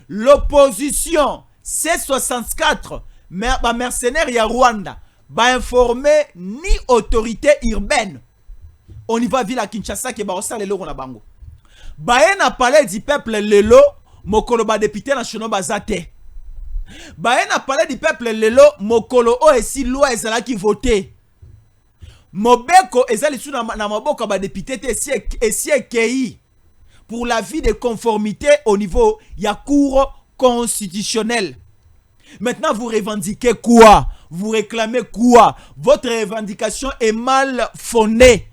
L'opposition C64 ba mercenaires ya Rwanda ba informer ni autorité urbaine. On y va ville à Kinshasa qui ba ça le loko na bango. Ba na palais du peuple lelo mokolo ba député national bazate. Bah na parlé du peuple lelo mokolo o esi loi ezala ki voter. Mobeko ezali sous na maboko ba député te esi ekei pour la vie de conformité au niveau ya cour constitutionnelle. Maintenant vous revendiquez quoi? Vous réclamez quoi? Votre revendication est mal fondée.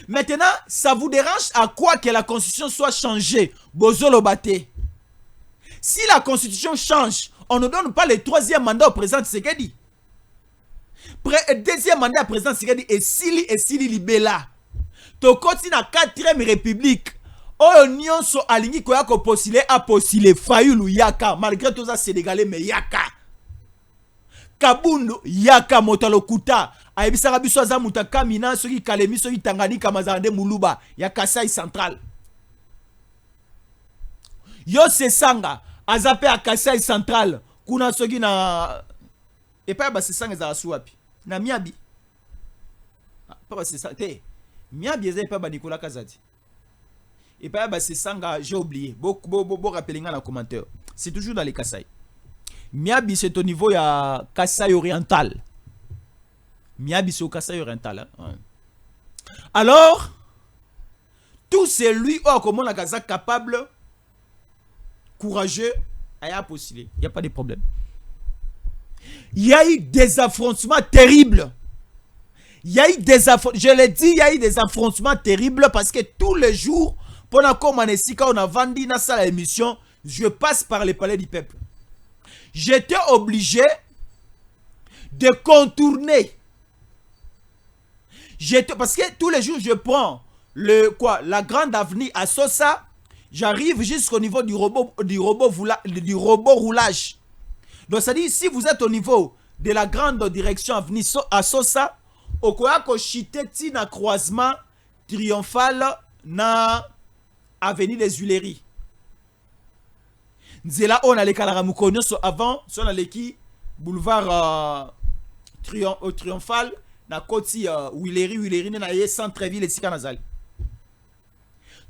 Maintenant, ça vous dérange à quoi que la constitution soit changée? Bozolo Bate. Si la constitution change, on ne donne pas le 3e mandat au président Tshisekedi. Deuxième mandat au président Tshisekedi et Sili Libela. Tokoti na 4e république. Oyo nyonso alingi koya ko postuler a postuler Fayulu Yaka malgré tout ça sénégalais mais Yaka. Kabundu Yaka Motalokuta ayebisaka biso aza muta kamina soki Kalemi soki Tanganyika Mazande Muluba ya Kasai Central. Yo Sesanga azape a Kasai Central kuna soki na epa ba Sesanga za asuapi na Miabi. Pas Sesanga te Miabi eza epa ba Nicolas Kazadi. Et puis, c'est ça, j'ai oublié. Beaucoup rappelez dans le commentaire. C'est toujours dans les Kasaï. Miabi, c'est au niveau de Kasaï oriental. Miabi, c'est au Kasaï oriental. Hein. Alors, tout celui comment on a capable, courageux, à postuler. Il n'y a pas de problème. Il y a eu des affrontements terribles. Il y a eu des affrontements. Je l'ai dit, il y a eu des affrontements terribles parce que tous les jours, pendant qu'on a vendu dans la émission, je passe par le palais du peuple. J'étais obligé de contourner. Parce que tous les jours, je prends la grande avenue à Sosa. J'arrive jusqu'au niveau du robot roulage. Donc, ça dit, si vous êtes au niveau de la grande direction avenue à Sosa, au quoi que chité na croisement triomphal na avenue des Huileries. Nzela on a les Kalaramukonyo avant, sur l'équipe boulevard triomphal na koti Huileries na ye centre-ville et Sikanazali.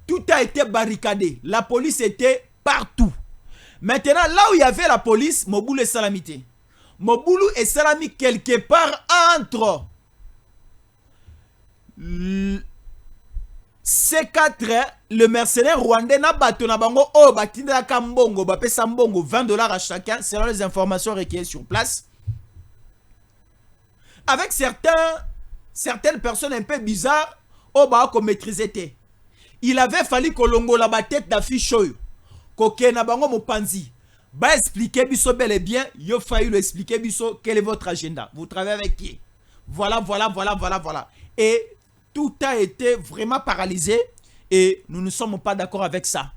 Tout a été barricadé. La police était partout. Maintenant, là où il y avait la police, Moboulou et Salamité. Moboulou et Salami quelque part entre C4, le mercenaire rwandais n'a bateau na bango oh batinda kambongo bapé sambongo $20 à chacun selon les informations recueillies sur place. Avec certaines personnes un peu bizarres oh bah qu'on maîtrisait. Il avait fallu que l'ongo la tête d'affiche koke na bango mopanzi ba expliquer biso bel et bien yo failli le expliquer biso quel est votre agenda. Vous travaillez avec qui? Voilà. Et tout a été vraiment paralysé et nous ne sommes pas d'accord avec ça.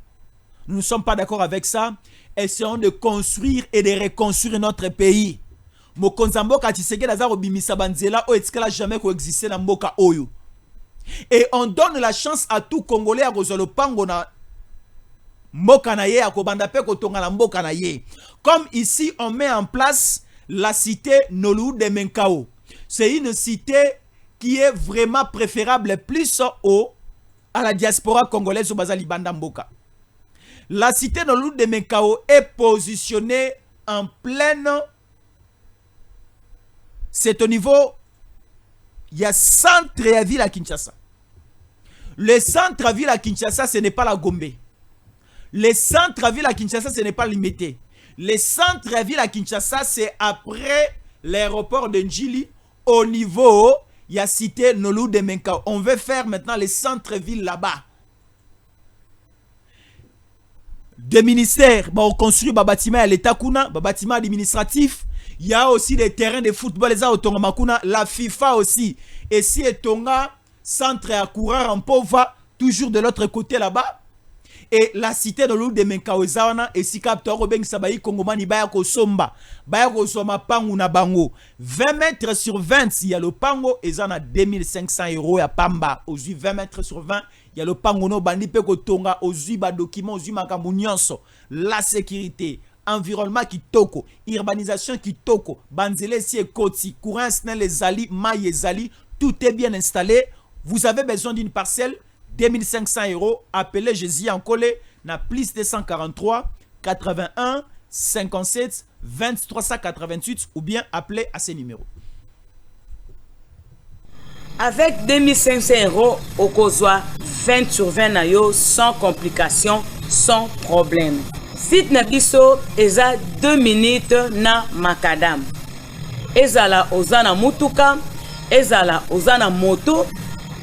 Nous ne sommes pas d'accord avec ça. Essayons de construire et de reconstruire notre pays. Mokonza mboka Tshisekedi azaro bimisa banzela o etikala jamais coexister na mboka oyo. Et on donne la chance à tout Congolais à kozolo pango na mboka na ye akobanda pe kotonga na mboka na ye. Comme ici on met en place la cité Nolou de Menkao. C'est une cité qui est vraiment préférable plus à la diaspora congolaise au Bazali Banda Mboka. La cité de l'Oud de Menkao est positionnée en pleine. C'est au niveau. Il y a centre-ville à Kinshasa. Le centre-ville à Kinshasa, ce n'est pas la Gombe. Le centre-ville à Kinshasa, ce n'est pas limité. Le centre-ville à Kinshasa, c'est après l'aéroport de Njili au niveau. Il y a cité Nolou de Menkao. On veut faire maintenant les centres-villes là-bas. Des ministères, on construit des bâtiments à l'État, des bâtiments administratifs. Il y a aussi des terrains de football, la FIFA aussi. Et si Etonga, centre à courir en pauvre, toujours de l'autre côté là-bas. Et la cité de l'Oud de Menkao et si capteur Robeng Sabayi Kongomani Bayako Somba, Bayako Soma Pangu na Bango, 20 mètres sur 20, il y a le Pango et ça a 2500 € à Pamba. Aux 20 mètres sur 20, il y a le Pango no Bandi Peko Tonga, aux documents, aux Makamounianso, la sécurité, environnement qui toko, urbanisation qui toko, Banzele si et Koti, courant les Ali, Maïe Zali, tout est bien installé. Vous avez besoin d'une parcelle. 2500 €, appelez Jésus en collé, na plus 243 81 57 23 388 ou bien appelez à ces numéros. Avec 2500 € au Kozwa, 20 sur 20 na yo, sans complications, sans problème. Site Nabiso, eza 2 minutes na Makadam. Ezala ozana mutuka, ezala ozana moto,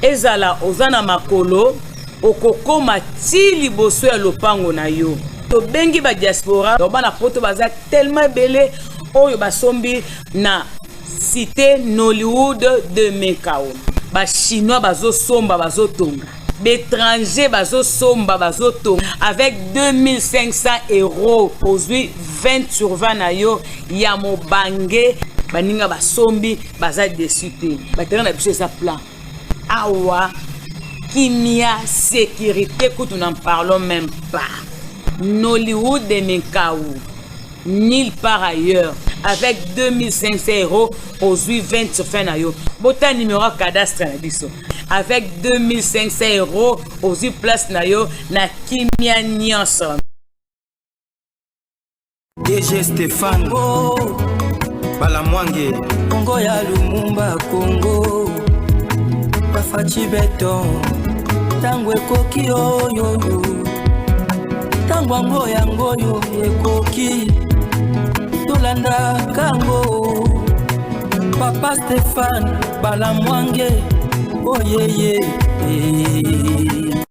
ezala ozana makolo okokoma ti liboso ya lopango na yo. Tobengi ba diaspora bana poto baza tellement belé oyo basombi na cité Nollywood de Mekao. Ba chinois bazo somba bazo tonga. L'étranger bazo somba bazo tonga avec 2500 euros aujourd'hui 20 sur 20 na yo ya mobange baninga basombi baza dessus te. Ba na biso sa plan. Awa kimia sécurité que nous n'en parlons même pas. Nollywood de Mekao, nulle part ailleurs, avec 2500 euros aux 20 sur fin nayo. Bota numéro cadastre na biso. Avec 2500 euros aux 8 places nayo na kimia nyonso. DG Stéphane Balamwange Congo ya Lumumba Congo Bafachi beton Tangwe koki oyo Tangwa ngoyo ekoki Tolanda kango Papa Stéphane Balamwange Oh yeah yeah